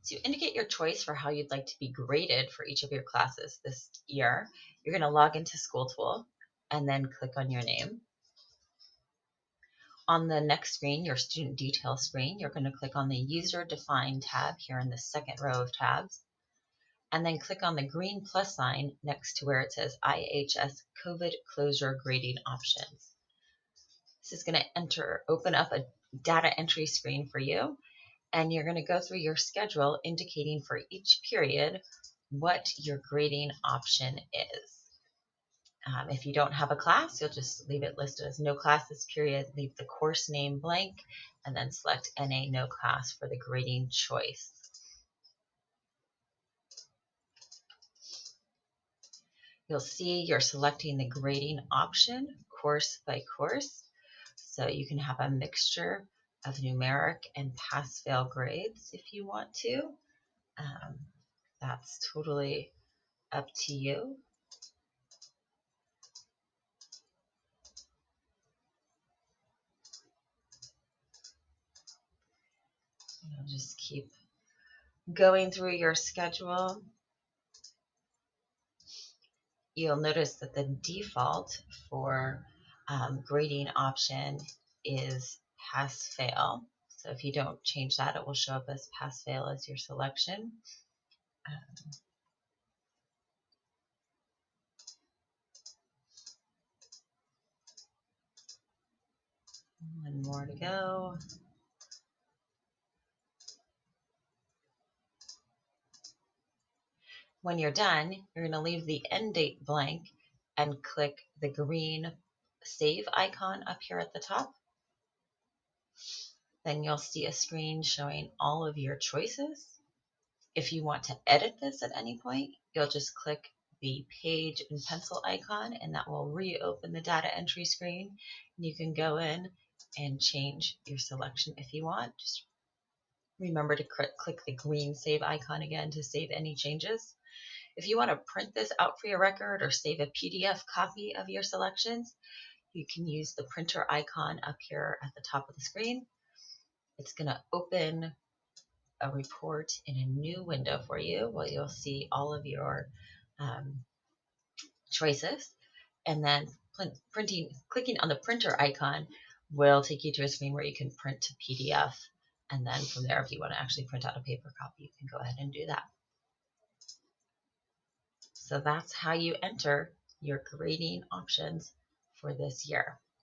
To indicate your choice for how you'd like to be graded for each of your classes this year, you're going to log into School Tool and then click on your name. On the next screen, your student details screen, you're going to click on the User Defined tab here in the second row of tabs, and then click on the green plus sign next to where it says IHS COVID Closure Grading Options. This is going to open up a data entry screen for you, and you're going to go through your schedule indicating for each period what your grading option is. If you don't have a class, you'll just leave it listed as no class this period, leave the course name blank, and then select NA no class for the grading choice. You'll see you're selecting the grading option course by course, so you can have a mixture of numeric and pass-fail grades if you want to. That's totally up to you. You'll just keep going through your schedule. You'll notice that the default for grading option is pass-fail. So if you don't change that, it will show up as pass-fail as your selection. One more to go. When you're done, you're going to leave the end date blank and click the green save icon up here at the top. Then you'll see a screen showing all of your choices. If you want to edit this at any point, you'll just click the page and pencil icon, and that will reopen the data entry screen. And you can go in and change your selection if you want. Just remember to click the green save icon again to save any changes. If you want to print this out for your record or save a PDF copy of your selections, you can use the printer icon up here at the top of the screen. It's going to open a report in a new window for you where you'll see all of your choices, and then clicking on the printer icon will take you to a screen where you can print to PDF, and then from there, if you want to actually print out a paper copy, you can go ahead and do that. So that's how you enter your grading options for this year.